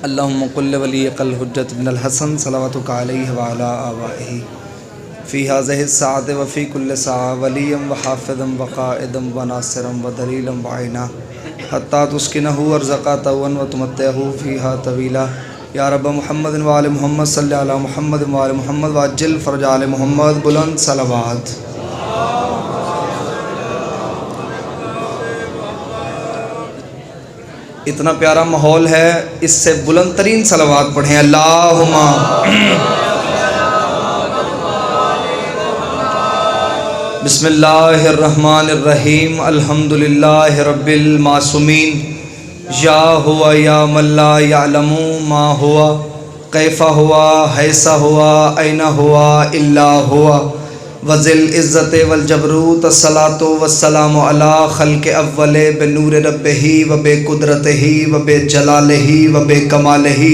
अल्लाहुम्मा कुल्ल वलियकल हुज्जत बिनल हसन सलावतुका अलैहि व अला आबाइही फ़ी हाज़िहि साअत व फ़ी कुल्ल साअ वलियम व हाफ़िज़म व क़ाइदम व नासिरम व दलीलम व आइना हत्ता तुस्किनहु अर्ज़क़ा तवन व तुमत्तिअहु फ़ीहा तवीला या रब्ब मुहम्मद व आले मुहम्मद सल्लि अला मुहम्मद व आले मुहम्मद व अज्जिल फ़रज आले मुहम्मद बुलंद सलावत। इतना प्यारा माहौल है, इससे बुलंद तरीन सलावात पढ़ें। अल्लाहुम्मा बिस्मिल्लाहिर्रहमानिर्रहीम अल्हम्दुलिल्लाहि रब्बिल मासूमीन या हुआ या मल्ला यअलमु मा हुआ कैफ़ा हुआ हैसा हुआ ऐना हुआ इल्ला हुआ वज़िल इज़्ज़त वल जबरूत अस्सलातु वस्सलामु अला खल्क़ अव्वले बेनूर रब्बिही व बेकुदरतिही व बेजलालिही व बेकमालिही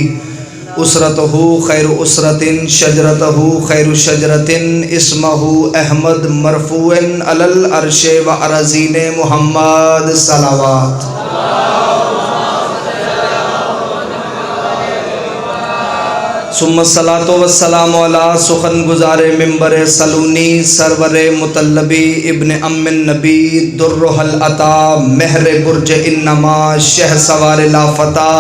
उसरतहु खैरु उसरतिन शजरतहु खैरु शजरतिन इस्महु अहमद मरफ़ूअन अलल अर्शे व अरज़ीन मुहम्मद सलावत। सुम्मा सलातो वस्सलामु अला सुखन गुज़ारे मिंबर सलूनी सरवरे मुतल्लबी इब्न अम्मिन नबी दुर्रुहल अता महर बुर्ज इन्नमा शह सवार लाफता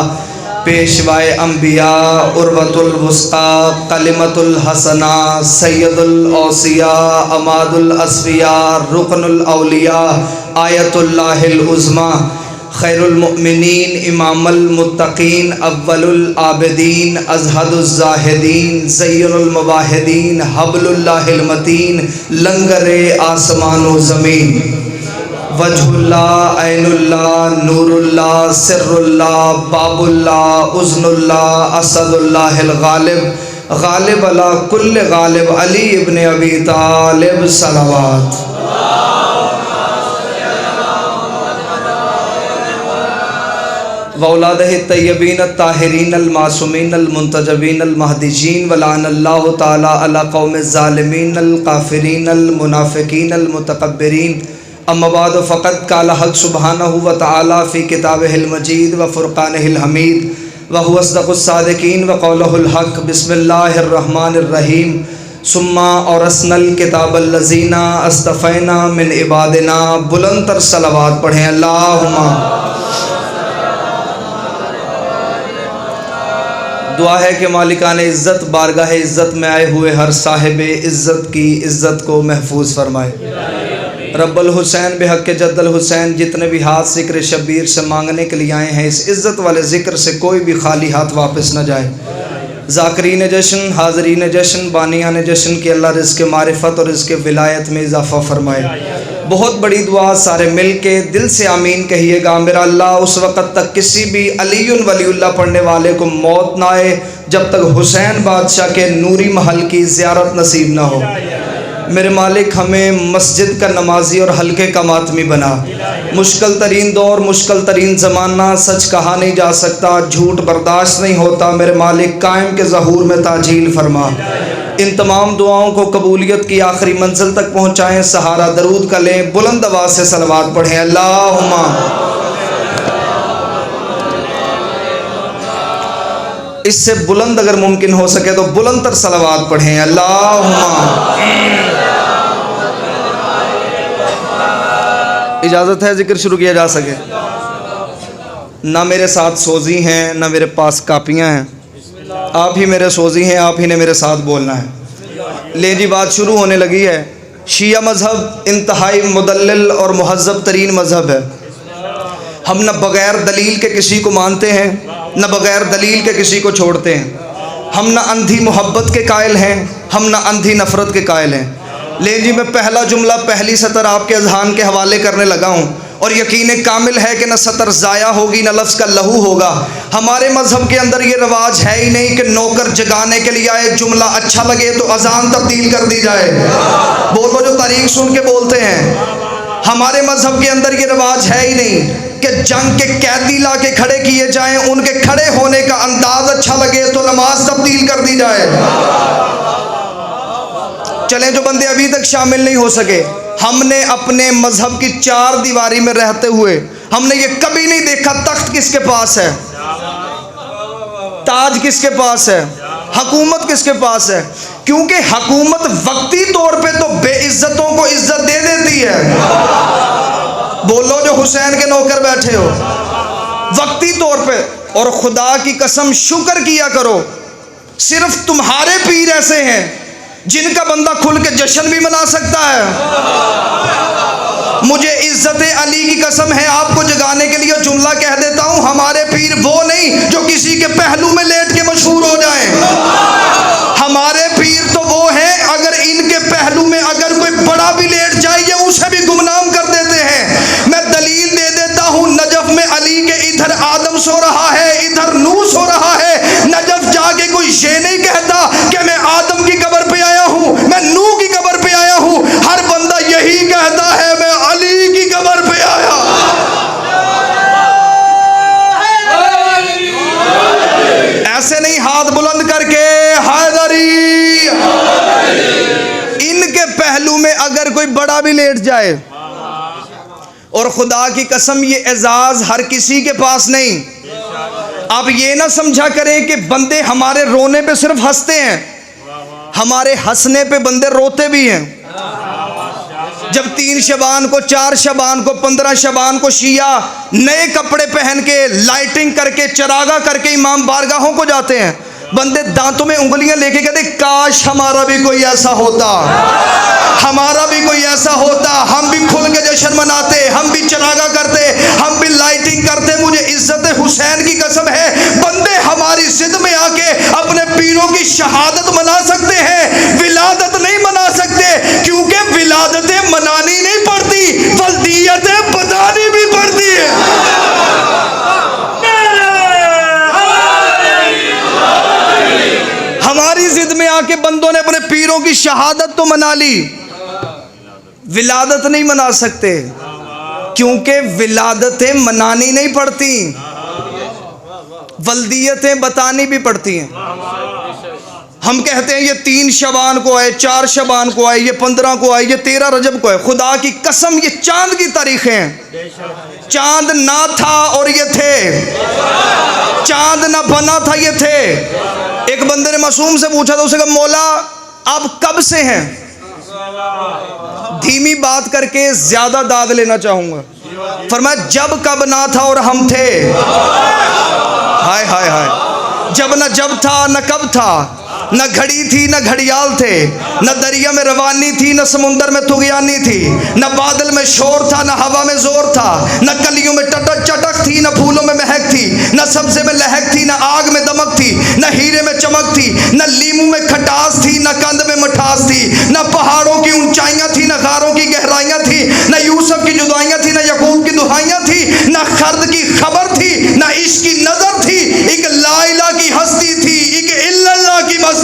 पेशवाए अम्बिया उर्वतुल वुस्ता कलिमतुल हसना सैयदुल औसिया अमादुल अस्फिया रुकनुल औलिया आयतुल्लाहिल उज़्मा खैरुल मुमिनीन इमामुल मुत्तकीन अव्वलुल आबिदीन अज़हदुज़ ज़ाहिदीन ज़य्युनुल मुवाहिदीन हब्लुल्लाहिल मतीन लंगरे आसमान व ज़मीन वजहुल्लाह ऐनुल्लाह नूरुल्लाह सिर्रुल्लाह बाबुल्लाह उज़्नुल्लाह असदुल्लाहिल गालिब गालिब अला कुल्ल गालिब अली इब्न अबी तालिब सलावत। वौलादहि तय्यबीन ताहिरीन अलमासूमीन अलमुंतजबीन अलमहदीजीन वलानल्लाहु ताला अला कौमिज़ ज़ालिमीन अलकाफ़िरीन अलमुनाफ़िकीन अलमुतकब्बिरीन अम्मा बाद फ़क़द क़ाल हक़ सुब्हानहु व तआला फ़ी किताबिहिल मजीद व फ़ुरक़ानिहिल हमीद व हुवा अस्दक़ुस सादिक़ीन व क़ौलुहुल हक़ बिस्मिल्लाहिर रहमानिर रहीम सुम्मा औरसनल किताबल लज़ीना अस्तफ़ैना मिन इबादिना। बुलंद तर सलावात पढ़ें। अल्लाहुम्मा दुआ है कि मालिकाने इज़्ज़त बारगाह इज़्ज़त में आए हुए हर साहिब इज़्ज़त की इज़्ज़त को महफूज फरमाए। रब्बुल हुसैन बेहक़ जद्दल हुसैन जितने भी हाथ ज़िक्र शब्बीर से मांगने के लिए आए हैं, इस इज़्ज़त वाले ज़िक्र से कोई भी खाली हाथ वापस न जाए। ज़ाकिरीन जश्न हाज़रीन जश्न बानियान जश्न की अल्लाह रिज़्क़ मारिफत और रिज़्क़ विलायत में इजाफ़ा फरमाए। बहुत बड़ी दुआ, सारे मिल के दिल से आमीन कहिएगा। मेरा अल्लाह उस वक़्त तक किसी भी अलीयुल वलीउल्लाह पढ़ने वाले को मौत ना आए जब तक हुसैन बादशाह के नूरी महल की ज़ियारत नसीब ना हो। मेरे मालिक हमें मस्जिद का नमाजी और हल्के का मातमी बना। मुश्किल तरीन दौर, मुश्किल तरीन ज़माना, सच कहा नहीं जा सकता, झूठ बर्दाश्त नहीं होता। मेरे मालिक कायम के ज़हूर में ताजील फरमा। इन तमाम दुआओं को कबूलियत की आखिरी मंजिल तक पहुँचाएँ। सहारा दरूद का लें, बुलंद आवाज़ से सलवात पढ़ें। अल्लाहुम्मा इससे बुलंद अगर मुमकिन हो सके तो बुलंद तर सलवात पढ़ें। अल्लाहुम्मा इजाज़त है जिक्र शुरू किया जा सके। ना मेरे साथ सोजी हैं, ना मेरे पास कापियाँ हैं, आप ही मेरे सोजी हैं, आप ही ने मेरे साथ बोलना है। ले जी, बात शुरू होने लगी है। शिया मज़हब इंतहाई मुदल्लिल और मुहज़्ज़ब तरीन मज़हब है। हम न बग़ैर दलील के किसी को मानते हैं, न बग़ैर दलील के किसी को छोड़ते हैं। हम न अंधी मोहब्बत के कायल हैं, हम न अंधी नफ़रत के कायल हैं। ले जी, मैं पहला जुमला पहली सतर आपके अज़हान के हवाले करने लगा हूँ और यकीन कामिल है कि न सतर ज़ाया होगी न लफ्ज़ का लहू होगा। हमारे मज़हब के अंदर ये रवाज है ही नहीं कि नौकर जगाने के लिए आए, जुमला अच्छा लगे तो अज़ान तब्दील कर दी जाए। बोलो जो तारीख सुन के बोलते हैं। हमारे मज़हब के अंदर ये रवाज है ही नहीं कि जंग के कैदी ला के खड़े किए जाएं, उनके खड़े होने का अंदाज अच्छा लगे तो नमाज तब्दील कर दी जाए। चलें, जो बंदे अभी तक शामिल नहीं हो सके, हमने अपने मजहब की चार दीवारी में रहते हुए हमने ये कभी नहीं देखा तख्त किसके पास है, ताज किसके पास है? हुकूमत किसके पास है? क्योंकि हुकूमत वक्ती तौर पे तो बेइज्जतों को इज्जत दे देती है। बोलो जो हुसैन के नौकर बैठे हो, वक्ती तौर पे। और खुदा की कसम शुक्र किया करो, सिर्फ तुम्हारे पीर ऐसे हैं जिनका बंदा खुल के जश्न भी मना सकता है। मुझे इज्जत अली की कसम है, आपको जगाने के लिए जुमला कह देता हूं, हमारे पीर वो नहीं जो किसी के पहलू में लेट के मशहूर हो जाए। हमारे पीर तो वो हैं, अगर इनके पहलू में अगर कोई बड़ा भी लेट जाए ये उसे भी गुमनाम कर देते हैं। मैं दलील दे देता हूं, नजफ में अली के इधर आदम सो रहा है, इधर नूह सो रहा है। नजफ जाके कोई ये नहीं कहता कि मैं आदम की कब्र पे आया हूं, मैं नूह की कब्र पे आया हूं। हर बंदा यही कहता है मैं अली की कब्र पे आया। ऐसे नहीं हाथ बुलंद करके हैदरी। इनके पहलू में अगर कोई बड़ा भी लेट जाए, और खुदा की कसम ये एजाज हर किसी के पास नहीं। आप ये ना समझा करें कि बंदे हमारे रोने पे सिर्फ हंसते हैं, हमारे हंसने पे बंदे रोते भी हैं। जब 3 शबान को, 4 शबान को, 15 शबान को शिया नए कपड़े पहन के लाइटिंग करके चरागा करके इमाम बारगाहों को जाते हैं, बंदे दांतों में उंगलियां लेके कहते काश हमारा भी कोई ऐसा होता, हमारा भी कोई ऐसा होता, हम भी खुल के जश्न मनाते, हम भी चरागा करते, हम भी लाइटिंग करते। मुझे इज्जत हुसैन की कसम है, बंदे हमारी जिद में आके अपने पीरों की शहादत मना सकते हैं, विलादत नहीं मना सकते, क्योंकि विलादतें मनानी नहीं पड़ती, वल्दियतें बतानी भी पड़ती है। हमारी जिद में आके बंदों ने अपने पीरों की शहादत तो मना ली, विलादत नहीं मना सकते, क्योंकि विलादतें मनानी नहीं पड़ती, वल्दियतें बतानी भी पड़ती हैं। हम कहते हैं ये 3 शबान को आए, 4 शबान को आए, ये 15 को आए, ये 13 रजब को है। खुदा की कसम ये चांद की तारीखें हैं। चांद ना था और ये थे, चांद ना बना था ये थे। एक बंदे ने मासूम से पूछा, तो उसे कहा मौला आप कब से हैं? धीमी बात करके ज्यादा दाद लेना चाहूंगा। फरमाया जब कब ना था और हम थे। हाय हाय हाय, जब न जब था न कब था, न घड़ी थी न घड़ियाल थे, न दरिया में रवानी थी न समुंदर में तुगयानी थी, न बादल में शोर था न हवा में जोर था, न कलियों में टटक चटक थी न फूलों में महक थी, न सब्जे में लहक थी न आग में दमक थी, न हीरे में चमक थी, न लीमू में खटास थी न कंद में मठास थी, न पहाड़ों की ऊंचाइयां थी न गारों की गहराइयां थी, न यूसुफ की जुदाइयां थी न यकूब की दुहाइयां थी, न खर्द की खबर थी न इश्क की नजर थी, एक ला इलाहा की हस्ती थी, एक इल्लल्लाह की मस्ती।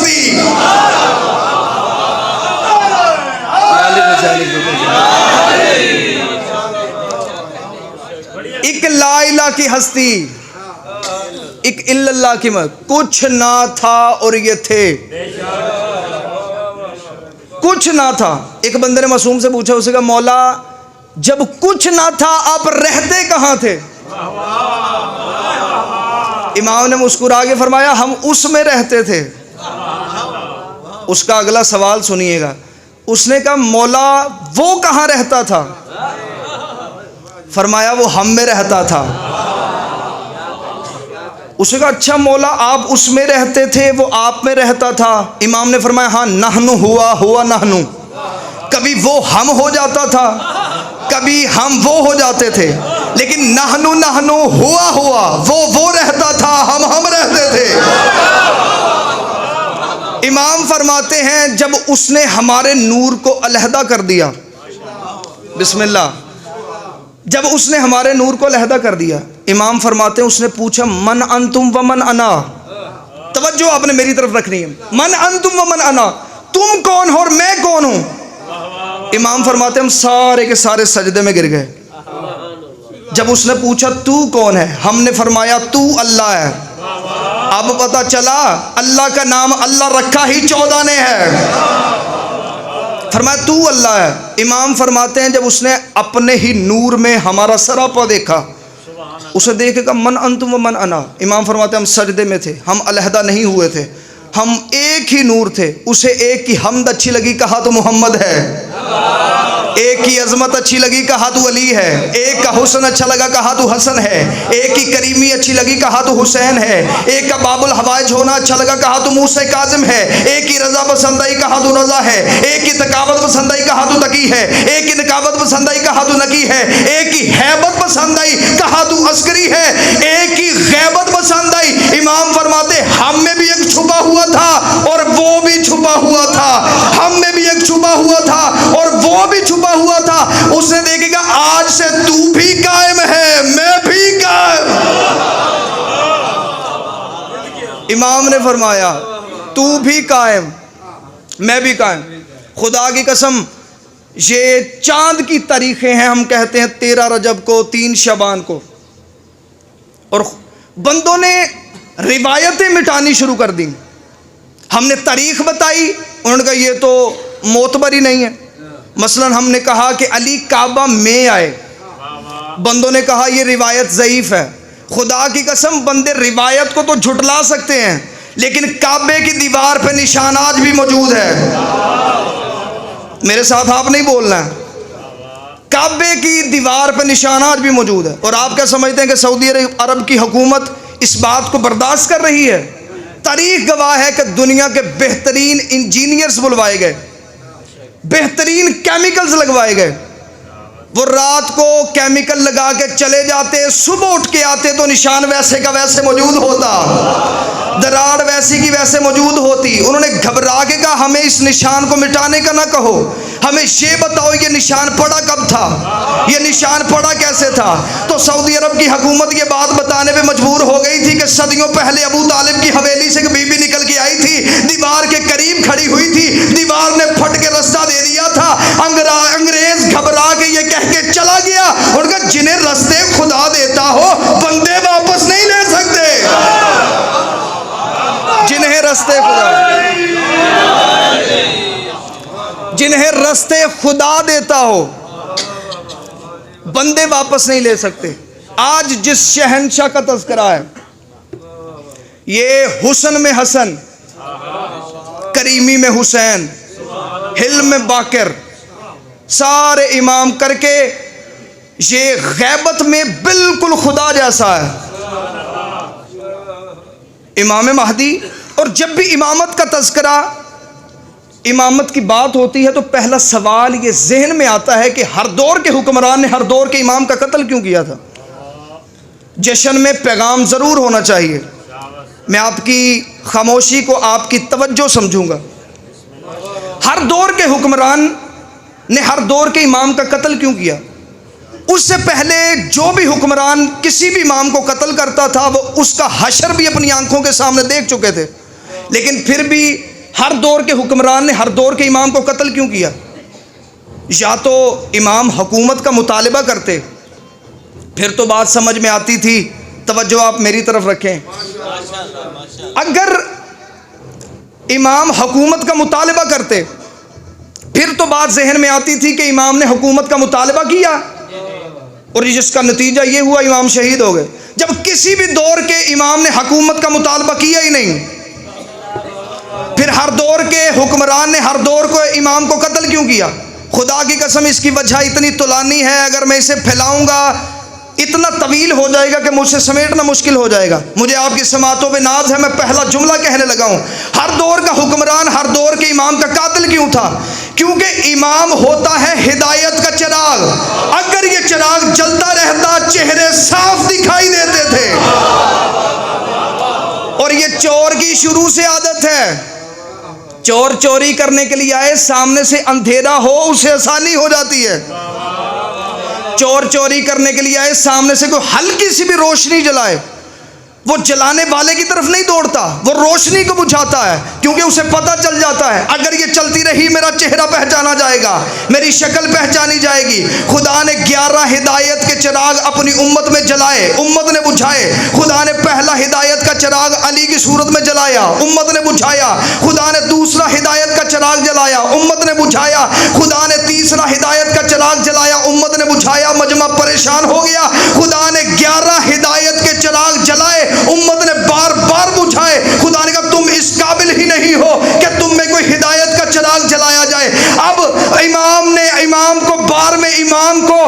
एक ला इलाहा की हस्ती, एक इल्लल्लाह की मत। कुछ ना था और ये थे, कुछ ना था। एक बंदे ने मासूम से पूछा, उसे कहा मौला जब कुछ ना था आप रहते कहां थे? इमाम ने मुस्कुरा के फरमाया हम उसमें रहते थे। उसका अगला सवाल सुनिएगा, उसने कहा मौला वो कहां रहता था? फरमाया वो हम में रहता था। उसने कहा अच्छा मौला आप उसमें रहते थे, वो आप में रहता था? इमाम ने फरमाया हाँ, नहनु हुआ हुआ नहनु, कभी वो हम हो जाता था, कभी हम वो हो जाते थे, लेकिन नहनु नहनु हुआ हुआ, वो रहता था, हम रहते थे। इमाम फरमाते हैं जब उसने हमारे नूर को अलहदा कर दिया, बिस्मिल्लाह, जब उसने हमारे नूर को अलहदा कर दिया, इमाम फरमाते हैं उसने पूछा मन अंतुम व मन अना। तवज्जो आपने मेरी तरफ रखनी है, मन अंतुम व मन अना, तुम कौन हो और मैं कौन हूं? इमाम फरमाते हम सारे के सारे सजदे में गिर गए। जब उसने पूछा तू कौन है, हमने फरमाया तू अल्लाह है। अब पता चला अल्लाह का नाम अल्लाह रखा ही 14 ने है। फरमाया तू अल्लाह है। इमाम फरमाते हैं जब उसने अपने ही नूर में हमारा सरापा देखा, उसे देखेगा मन अंतुम व मन अना। इमाम फरमाते हम सजदे में थे, हम अलहदा नहीं हुए थे, हम एक ही नूर थे। उसे एक की हमद अच्छी लगी, कहा तो मोहम्मद है। एक की अजमत अच्छी लगी, कहा तो अली है। एक का हुस्न अच्छा लगा, कहा तो हसन है। एक की करीमी अच्छी लगी, कहा तो हुसैन है। एक का बाबुल हवाइज होना अच्छा लगा, कहा तो मूसा काजिम है। एक की रजा पसंद आई, कहा तो रजा है। एक की तकावत पसंद आई, कहा तो तकी है। एक की नकावत पसंद आई, कहा तो नकी है। एक की हैबत पसंद आई, कहा तो अस्करी है। एक की गैबत पसंद आई। इमाम फरमाते हम में भी एक छुपा हुआ था और वो भी छुपा हुआ था। हम में भी एक छुपा हुआ था और वो भी छुपा हुआ था। उसने देखेगा आज से तू भी कायम है, मैं भी कायम। इमाम ने फरमाया तू भी कायम, मैं भी कायम। खुदा की कसम, ये चांद की तारीखें हैं। हम कहते हैं 13 रजब को, 3 शबान को, और बंदों ने रिवायतें मिटानी शुरू कर दी। हमने तारीख बताई, उन्होंने कहा ये तो मोतबर ही नहीं है। मसलन हमने कहा कि अली काबा में आए, बंदों ने कहा ये रिवायत ज़ईफ़ है। खुदा की कसम, बंदे रिवायत को तो झुटला सकते हैं, लेकिन काबे की दीवार पे निशान आज भी मौजूद है। मेरे साथ आप नहीं बोलना है, काबे की दीवार पे निशान आज भी मौजूद है। और आप क्या समझते हैं कि सऊदी अरब की हुकूमत इस बात को बर्दाश्त कर रही है? तारीख गवाह है कि दुनिया के बेहतरीन इंजीनियर्स बुलवाए गए, बेहतरीन केमिकल्स लगवाए गए। वो रात को केमिकल लगा के चले जाते, सुबह उठ के आते तो निशान वैसे का वैसे मौजूद होता, दरार वैसी की वैसे मौजूद होती। उन्होंने घबरा के कहा हमें इस निशान को मिटाने का ना कहो, हमें ये बताओ ये निशान पड़ा कब था, ये निशान पड़ा कैसे था। तो सऊदी अरब की हुकूमत ये बात बताने पे मजबूर हो गई थी कि सदियों पहले अबू तालिब की हवेली से एक बीबी निकल के आई थी, दीवार के करीब खड़ी हुई थी, दीवार ने फट के रास्ता दे दिया था। अंग्रेज घबरा के ये कह के चला गया, उनका जिन्हें रास्ते खुदा देता हो बंदे वापस नहीं ले सकते। जिन्हें रास्ते खुदा, जिन्हें रास्ते खुदा देता हो बंदे वापस नहीं ले सकते। आज जिस शहंशाह का तज़किरा है, ये हुस्न में हसन, करीमी में हुसैन, हिल्म में बाकर, सारे इमाम करके ये गैबत में बिल्कुल खुदा जैसा है, इमाम महदी। और जब भी इमामत का तज़किरा, इमामत की बात होती है तो पहला सवाल ये जहन में आता है कि हर दौर के हुक्मरान ने हर दौर के इमाम का कत्ल क्यों किया था। जश्न में पैगाम ज़रूर होना चाहिए। मैं आपकी खामोशी को आपकी तवज्जो समझूंगा। हर दौर के हुक्मरान ने हर दौर के इमाम का कत्ल क्यों किया। उससे पहले जो भी हुक्मरान किसी भी इमाम को कत्ल करता था वो उसका हशर भी अपनी आंखों के सामने देख चुके थे, लेकिन फिर भी हर दौर के हुक्मरान ने हर दौर के इमाम को कत्ल क्यों किया। या तो इमाम हुकूमत का मुतालबा करते, फिर तो बात समझ में आती थी। तवज्जो आप मेरी तरफ रखें। अगर इमाम हुकूमत का मुतालबा करते फिर तो बात जहन में आती थी कि इमाम ने हुकूमत का मुतालबा किया और जिसका नतीजा ये हुआ इमाम शहीद हो गए। जब किसी भी दौर के इमाम ने हुकूमत का मुतालबा किया ही नहीं, फिर हर दौर के हुक्मरान ने हर दौर को इमाम को कत्ल क्यों किया। खुदा की कसम इसकी वजह इतनी तुलानी है, अगर मैं इसे फैलाऊंगा इतना तवील हो जाएगा कि मुझसे समेटना मुश्किल हो जाएगा। मुझे आपकी समातों पे नाज है, मैं पहला जुमला कहने लगा हूँ। हर दौर का हुक्मरान हर दौर के इमाम का कातिल क्यों था? क्योंकि इमाम होता है हिदायत का चिराग। अगर ये चिराग जलता रहता चेहरे साफ दिखाई देते थे। और ये चोर की शुरू से आदत है, चोर चोरी करने के लिए आए, सामने से अंधेरा हो उसे आसानी हो जाती है। चोर चोरी करने के लिए आए, सामने से कोई हल्की सी भी रोशनी जलाए वो जलाने वाले की तरफ नहीं दौड़ता, वो रोशनी को बुझाता है, क्योंकि उसे पता चल जाता है अगर ये चलती रही मेरा चेहरा पहचाना जाएगा, मेरी शक्ल पहचानी जाएगी। खुदा ने 11 हिदायत के चिराग अपनी उम्मत में जलाए, उम्मत ने बुझाए। खुदा ने पहला हिदायत का चिराग अली की सूरत में जलाया, उम्मत ने बुझाया। खुदा ने दूसरा हिदायत का चिराग जलाया, उम्मत ने बुझाया। खुदा ने तीसरा हिदायत का चिराग जलाया, उम्मत ने बुझाया। मजमा परेशान हो गया। खुदा ने 11 हिदायत के चिराग जलाए, उम्मत ने बार बार बुझाए। खुदा ने कहा तुम इस काबिल ही नहीं हो कि तुम में कोई हिदायत का चिराग जलाया जाए। अब इमाम को बार में इमाम को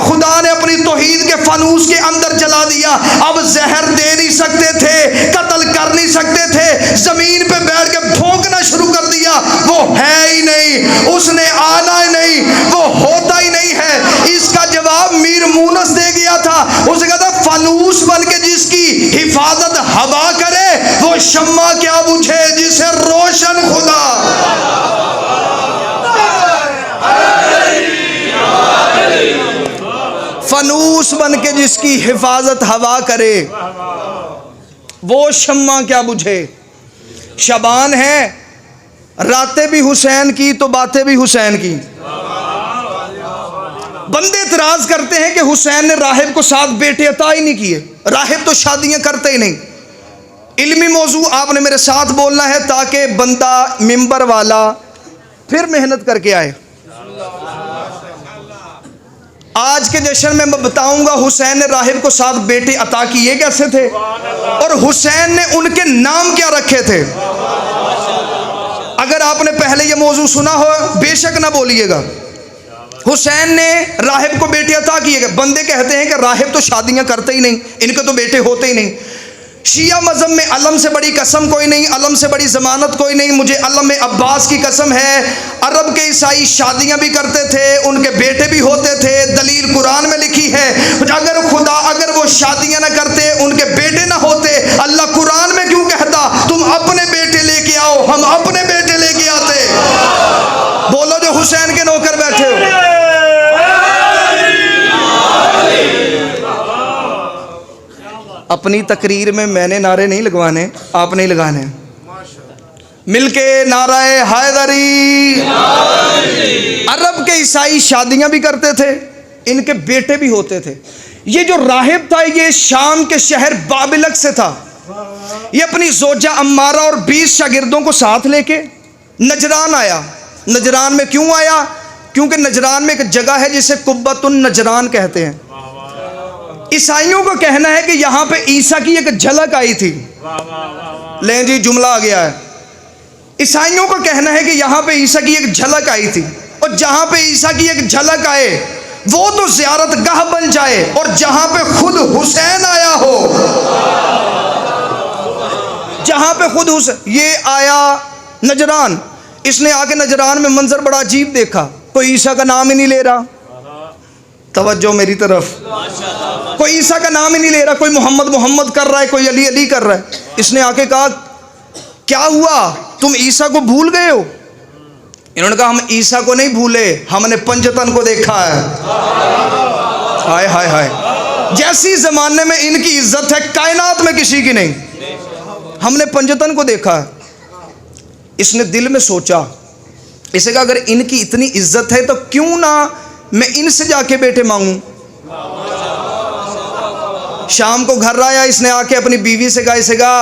खुदा ने अपनी तौहीद के फनूस के अंदर जला दिया। अब जहर दे नहीं सकते थे, कत्ल कर नहीं सकते थे, जमीन पे बैठ के भोंकना शुरू कर दिया। वो है ही नहीं, उसने आना ही नहीं, वो होता ही नहीं है। इसका जवाब मीर मूनस दे गया था। उसने कहा था फनूस बन के जिसकी हिफाजत हवा करे वो शम्मा क्या बुझे जिसे रोशन खुदा। फनूस बन के जिसकी हिफाजत हवा करे वो शम्मा क्या बुझे। शबान है, रातें भी हुसैन की तो बातें भी हुसैन की। बंदे इतराज करते हैं कि हुसैन ने राहिब को 7 बेटे अता ही नहीं किए, राहिब तो शादियां करते ही नहीं। इल्मी मौजू आपने मेरे साथ बोलना है ताकि बंदा मिंबर वाला फिर मेहनत करके आए। आज के जश्न में मैं बताऊंगा हुसैन ने राहिब को 7 बेटे अता किए कैसे थे और हुसैन ने उनके नाम क्या रखे थे। अगर आपने पहले ये मौजू सुना हो बेशक ना बोलिएगा। हुसैन ने राहिब को बेटे अता किए। बंदे कहते हैं कि राहिब तो शादियां करते ही नहीं, इनके तो बेटे होते ही नहीं। शिया मज़हब में अलम से बड़ी कसम कोई नहीं, अलम से बड़ी ज़मानत कोई नहीं। मुझे अलम में अब्बास की कसम है। अरब के ईसाई शादियां भी करते थे, उनके बेटे भी होते थे। दलील कुरान में लिखी है। अगर वो शादियां ना करते, उनके बेटे ना होते, अल्लाह कुरान में क्यों कहता तुम अपने बेटे लेके आओ, हम अपने बेटे लेके आते। बोलो जो हुसैन के नौकर बैठे हो। अपनी तकरीर में मैंने नारे नहीं लगवाने, आप नहीं लगाने। मिलके नाराए हैदरी। अरब के ईसाई शादियां भी करते थे, इनके बेटे भी होते थे। ये जो राहिब था ये शाम के शहर बाबिलक से था। ये अपनी जोजा अम्मारा और 20 शागिर्दों को साथ लेके नजरान आया। नजरान में क्यों आया? क्योंकि नजरान में एक जगह है जिसे कुब्बतुन नजरान कहते हैं। ईसाइयों का कहना है कि यहाँ पे ईसा की एक झलक आई थी। ले जी जुमला आ गया है। ईसाइयों का कहना है कि यहाँ पे ईसा की एक झलक आई थी, और जहाँ पे ईसा की एक झलक आए वो तो ज़ियारत गाह बन जाए, और जहाँ पे खुद हुसैन आया हो, जहाँ पे खुद हुसैन ये आया नजरान। इसने आके नजरान में मंजर बड़ा अजीब देखा। कोई ईसा का नाम ही नहीं ले रहा। तवज्जो मेरी तरफ। कोई ईसा का नाम ही नहीं ले रहा, कोई मोहम्मद मोहम्मद कर रहा है, कोई अली अली कर रहा है। इसने आके कहा क्या हुआ, तुम ईसा को भूल गए हो? इन्होंने कहा हम ईसा को नहीं भूले, हमने पंजतन को देखा है। हाय हाय हाय। जैसी जमाने में इनकी इज्जत है कायनात में किसी की नहीं। हमने पंजतन को देखा है। इसने दिल में सोचा, इसे कहा अगर इनकी इतनी इज्जत है तो क्यों ना मैं इनसे जाके बेटे मांगूं। शाम को घर आया, इसने आके अपनी बीवी से कहा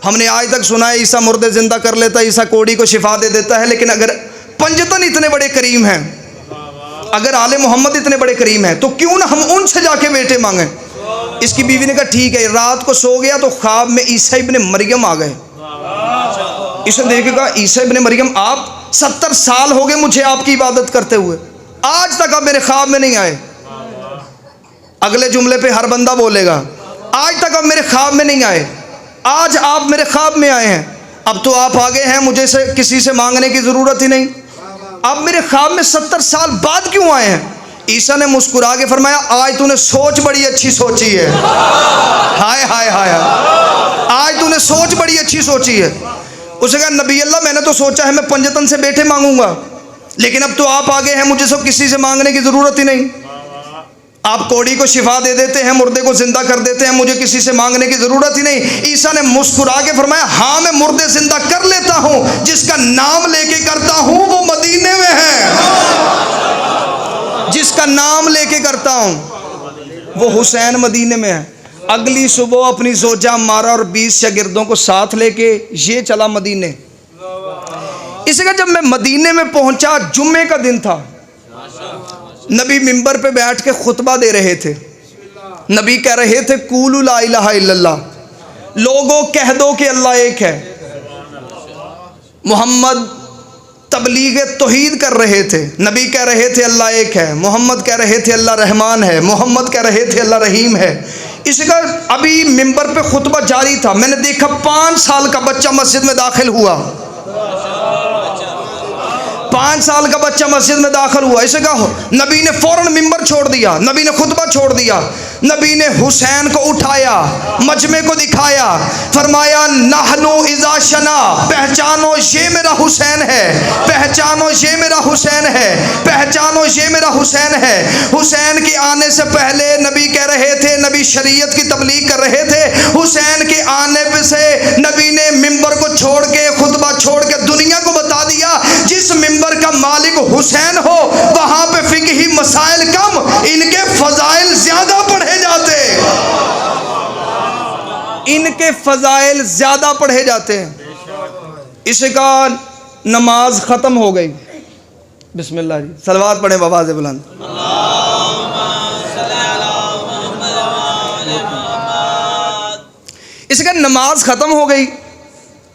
हमने आज तक सुना है ईसा मुर्दे जिंदा कर लेता है, ईसा कोड़ी को शिफा दे देता है, लेकिन अगर पंजतन इतने बड़े करीम हैं, अगर आले मोहम्मद इतने बड़े करीम हैं, तो क्यों ना हम उनसे जाके बेटे मांगे। इसकी बीवी ने कहा ठीक है। रात को सो गया तो ख्वाब में ईसा इब्ने मरियम आ गए। इसने देख के कहा ईसा इब्ने मरियम आप 70 साल हो गए मुझे आपकी इबादत करते हुए, आज तक आप मेरे ख्वाब में नहीं आए। अगले जुमले पे हर बंदा बोलेगा आज तक आप मेरे ख्वाब में नहीं आए, आज आप मेरे ख्वाब में आए हैं। अब तो आप आ गए हैं, मुझे से किसी से मांगने की ज़रूरत ही नहीं। आप मेरे ख्वाब में 70 साल बाद क्यों आए हैं? ईसा ने मुस्कुरा के फरमाया आज तूने सोच बड़ी अच्छी सोची है। हाय हाय हाय हाय, आज तूने सोच बड़ी अच्छी सोची है। उसने कहा नबी अल्लाह मैंने तो सोचा है मैं पंजतन से बेटे मांगूंगा, लेकिन अब तो आप आ गए हैं, मुझे सब किसी से मांगने की ज़रूरत ही नहीं। आप कोड़ी को शिफा दे देते हैं, मुर्दे को जिंदा कर देते हैं, मुझे किसी से मांगने की ज़रूरत ही नहीं। ईसा ने मुस्कुरा के फरमाया, हाँ मैं मुर्दे जिंदा कर लेता हूँ, जिसका नाम लेके करता हूँ वो मदीने में है। जिसका नाम लेके करता हूँ वो हुसैन मदीने में है। अगली सुबह अपनी जोजा मारा और 20 शागिर्दों को साथ लेके ये चला मदीने। इसी का जब मैं मदीने में पहुंचा, जुम्मे का दिन था, नबी मिंबर पे बैठ के खुतबा दे रहे थे। नबी कह रहे थे, कूलू ला इलाहा इल्लल्लाह, लोगों कह दो कि अल्लाह एक है। मोहम्मद तबलीग तौहीद कर रहे थे। नबी कह रहे थे अल्लाह एक है, मोहम्मद कह रहे थे अल्लाह रहमान है, मोहम्मद कह रहे थे अल्लाह रहीम है। इसका अभी मिंबर पे खुतबा जारी था, मैंने देखा 5 साल का बच्चा मस्जिद में दाखिल हुआ। 5 साल का बच्चा मस्जिद में दाखिल हुआ। इसे कहा, नबी ने फौरन मिंबर छोड़ दिया, नबी ने खुतबा छोड़ दिया, नबी ने हुसैन को उठाया, मजमे को दिखाया, फरमाया नहनु इज़ा शना, पहचानो ये मेरा हुसैन है, पहचानो ये मेरा हुसैन है, पहचानो ये मेरा हुसैन है। हुसैन के आने से पहले नबी कह रहे थे, नबी शरीयत की तबलीग कर रहे थे। हुसैन के आने पे से नबी ने मिंबर को छोड़ के, खुतबा छोड़ के दुनिया को बता दिया, जिस मिंबर का मालिक हुसैन हो वहां पे फिक्ही मसाइल कम, इनके फजाइल ज्यादा पढ़े जाते, इनके फजाइल ज्यादा पढ़े जाते हैं। इसका नमाज खत्म हो गई। बिस्मिल्लाह जी, सलवात पढ़े बवाज़े बुलंद। इसका नमाज खत्म हो गई,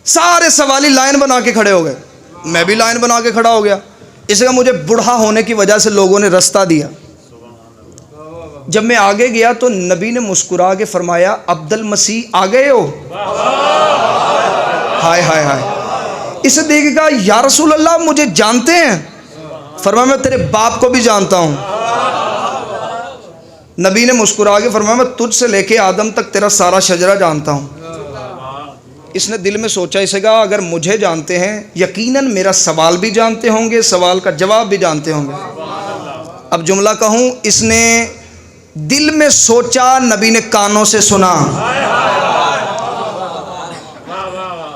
सारे सवाली लाइन बना के खड़े हो गए, मैं भी लाइन बना के खड़ा हो गया। इसका मुझे बूढ़ा होने की वजह से लोगों ने रास्ता दिया। जब मैं आगे गया तो नबी ने मुस्कुरा के फरमाया, अब्दुल मसीह आ गए हो? हाय हाय हाय। इसे देखेगा, या रसूल अल्लाह मुझे जानते हैं? फरमाया, मैं तेरे बाप को भी जानता हूं। नबी ने मुस्कुरा के फरमाया, मैं तुझसे लेके आदम तक तेरा सारा शजरा जानता हूं। इसने दिल में सोचा, इसे कहा, अगर मुझे जानते हैं यकीनन मेरा सवाल भी जानते होंगे, सवाल का जवाब भी जानते होंगे। अब जुमला कहूं, इसने दिल में सोचा, नबी ने कानों से सुना।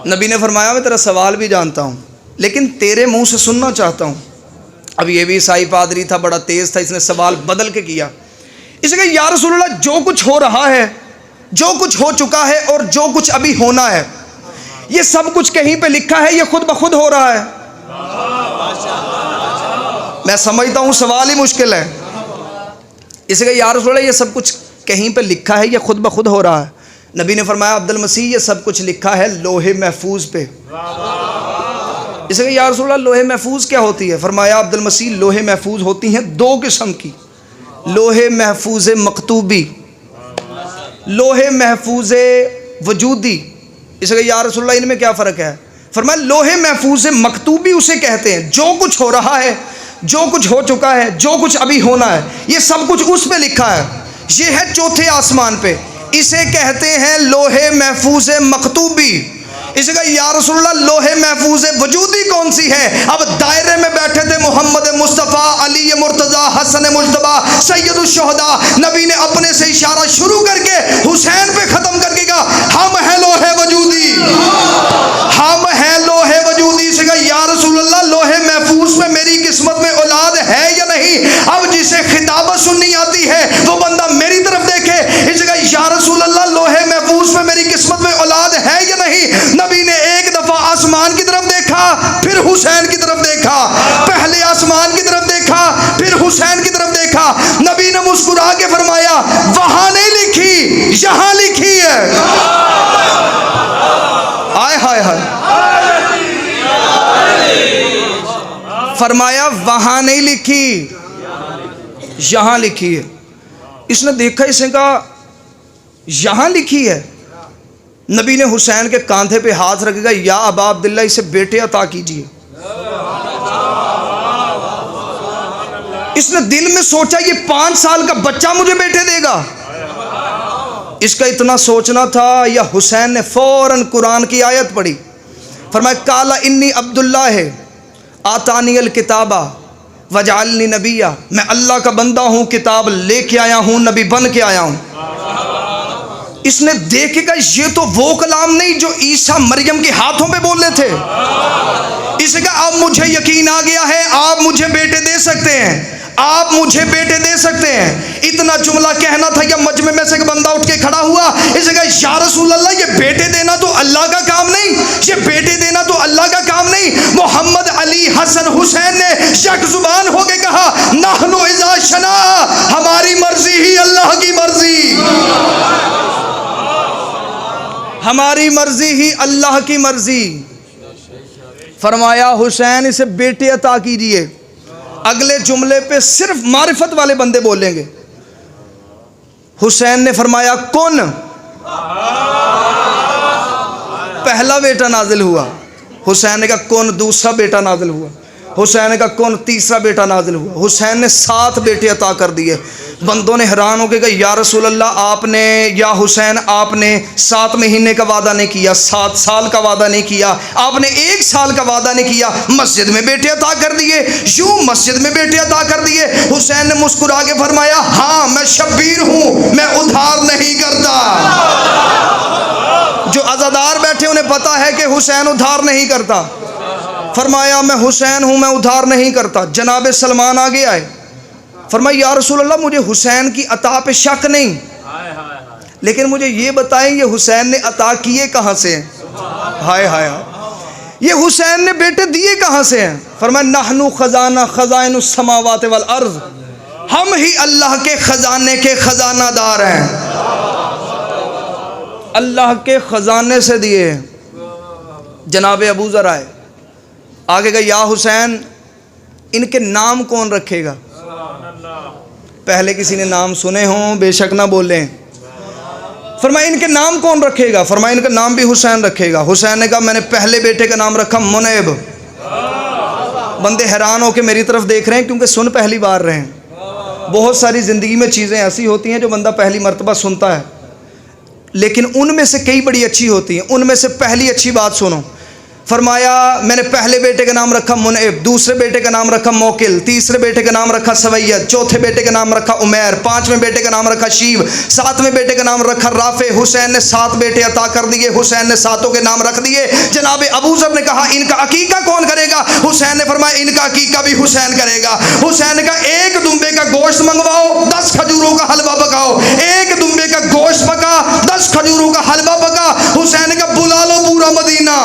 नबी ने फरमाया, मैं तेरा सवाल भी जानता हूं, लेकिन तेरे मुंह से सुनना चाहता हूं। अब ये भी ईसाई पादरी था, बड़ा तेज था, इसने सवाल बदल के किया। इसे कहा, या रसूलल्लाह जो कुछ हो रहा है, जो कुछ हो चुका है और जो कुछ अभी होना है, ये सब कुछ कहीं पे लिखा है, ये खुद ब खुद हो रहा है? मैं समझता हूं सवाल ही मुश्किल है। इसे कहा, या रसूलल्लाह ये सब कुछ कहीं पे लिखा है, ये खुद ब खुद हो रहा है? नबी ने फरमाया, अब्दुल मसीह ये सब कुछ लिखा है लोहे महफूज पे। इसे कहा, या रसूलल्लाह लोहे महफूज क्या होती है? फरमाया, अब्दुल मसीह लोहे महफूज होती हैं 2 किस्म की, लोहे महफूज मकतूबी, लोहे महफूज वजूदी। इसे कहा, या रसूलल्लाह इनमें क्या फ़र्क है? फरमाया, लोहे महफूज मकतूबी उसे कहते हैं जो कुछ हो रहा है, जो कुछ हो चुका है, जो कुछ अभी होना है, ये सब कुछ उस पे लिखा है। ये है 4थे आसमान पे, इसे कहते हैं लोहे महफूज मकतूबी। इसे कहा, या रसूलल्लाह लोहे महफूज वजूदी कौन सी है? अब दायरे में बैठे थे मोहम्मद मुस्तफ़ा, अली मुर्तज़ा, हसन मुज्तबा, सैयदुश शुहदा। नबी ने अपने से इशारा शुरू करके हुसैन पे ख़त्म करके कहा, हम हैं लोहे वजूदी, हम हैं लोहे वजूदी। इसे कहा, या रसूलल्लाह लोहे महफूज में मेरी किस्मत में औलाद है या नहीं? अब जिसे खिताबत सुननी आती है वो बंदा मेरी तरफ देखे। इसे कहा, या रसूलल्लाह लोहे महफूज में मेरी किस्मत में औलाद है या नहीं? नबी ने एक दफा आसमान की तरफ देखा, फिर हुसैन की तरफ देखा, पहले आसमान की तरफ देखा, फिर हुसैन की तरफ देखा। नबी ने मुस्कुरा के फरमाया, वहां नहीं लिखी, यहां लिखी है। आय हाय हाय। फरमाया, वहां नहीं लिखी, यहां लिखी है। इसने देखा, इसने कहा, यहां लिखी है। नबी ने हुसैन के कांधे पे हाथ रखेगा, या अबा अब्दुल्ला इसे बेटे अता कीजिए। इसने दिल में सोचा, ये 5 साल का बच्चा मुझे बेटे देगा। इसका इतना सोचना था, या हुसैन ने फौरन कुरान की आयत पढ़ी। फरमाया, काला इन्नी अब्दुल्ला है आतानियल किताबा वजालनी नबिया, मैं अल्लाह का बंदा हूँ, किताब लेके आया हूँ, नबी बन के आया हूँ। इसने देखेगा ये तो वो कलाम नहीं जो ईसा मरियम के हाथों पे बोले थे। इसने कहा अब मुझे यकीन आ गया है, आप मुझे बेटे दे सकते हैं, आप मुझे बेटे दे सकते हैं। इतना जुमला कहना था या मजमे में से एक बंदा उठ के खड़ा हुआ, इसने कहा या रसूल अल्लाह, ये बेटे देना तो अल्लाह का काम नहीं, ये बेटे देना तो अल्लाह का काम नहीं। मोहम्मद अली हसन हुसैन ने शक जुबान होके कहा नहनु इज़ा शना, हमारी मर्जी ही अल्लाह की मर्जी, हमारी मर्जी ही अल्लाह की मर्जी। फरमाया हुसैन इसे बेटे अता कीजिए। अगले जुमले पे सिर्फ मारिफत वाले बंदे बोलेंगे। हुसैन ने फरमाया कौन, पहला बेटा नाजिल हुआ। हुसैन ने कहा कौन, दूसरा बेटा नाजिल हुआ। हुसैन ने कहा कौन, तीसरा बेटा नाजिल हुआ। हुसैन ने 7 बेटे अता कर दिए। बंदों ने हैरान हो गए, या रसूल अल्लाह, आपने या हुसैन आपने 7 महीने का वादा नहीं किया, 7 साल का वादा नहीं किया, आपने 1 साल का वादा नहीं किया, मस्जिद में बेटे अता कर दिए, यूं मस्जिद में बेटे अता कर दिए। हुसैन ने मुस्कुरा के फरमाया हाँ मैं शब्बीर हूँ, मैं उधार नहीं करता। जो अज़ादार बैठे उन्हें पता है कि हुसैन उधार नहीं करता। फरमाया मैं हुसैन हूँ, मैं उधार नहीं करता। जनाब सलमान आगे आए, फरमाया या रसूल अल्लाह, मुझे हुसैन की अता पे शक नहीं, लेकिन मुझे ये बताएं ये हुसैन ने अता किए कहाँ से हैं? हाय हाय, ये हुसैन ने बेटे दिए कहाँ से हैं? फरमाया नहनु खजाना खजाइनुस समावाति वल अर्ज़, हम ही अल्लाह के खजाने के खजानादार हैं, अल्लाह के खजाने से दिए। जनाब अबू ज़र आए, आगे गए, या हुसैन इनके नाम कौन रखेगा? पहले किसी ने नाम सुने हों, बेशक ना बोलें। फरमाया इनके नाम कौन रखेगा? फरमाया इनका नाम भी हुसैन रखेगा। हुसैन ने कहा मैंने पहले बेटे का नाम रखा मुनैब। बंदे हैरान हो के मेरी तरफ देख रहे हैं क्योंकि सुन पहली बार रहे हैं। बहुत सारी ज़िंदगी में चीज़ें ऐसी होती हैं जो बंदा पहली मर्तबा सुनता है, लेकिन उनमें से कई बड़ी अच्छी होती हैं। उनमें से पहली अच्छी बात सुनो। फरमाया मैंने पहले बेटे का नाम रखा मुनैब, दूसरे बेटे का नाम रखा मोकिल, तीसरे बेटे का नाम रखा सवैयद, चौथे बेटे का नाम रखा उमैर, 5वें बेटे का नाम रखा शीब, 7वें बेटे का नाम रखा राफे। हुसैन ने 7 बेटे अता कर दिए। हुसैन ने 7 के नाम रख दिए। जनाब अबू ज़र ने कहा इनका अकीका कौन करेगा? हुसैन ने फरमाया इनका अकीका भी हुसैन करेगा। हुसैन का 1 दुम्बे का गोश्त मंगवाओ, 10 खजूरों का हलवा पकाओ। 1 दुम्बे का गोश्त पका, 10 खजूरों का हलवा पका। हुसैन का बुला लो पूरा मदीना,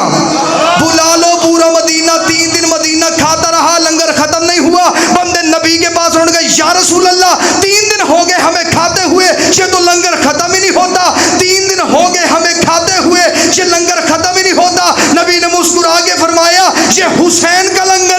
बुला लो पूरा मदीना। 3 दिन मदीना खाता रहा, लंगर खत्म नहीं हुआ। बंदे नबी के पास उन्होंने कहा या रसूल अल्लाह, 3 दिन हो गए हमें खाते हुए, ये तो लंगर खत्म ही नहीं होता। 3 दिन हो गए हमें खाते हुए, ये लंगर खत्म ही नहीं होता। नबी ने मुस्कुरा के फरमाया ये हुसैन का लंगर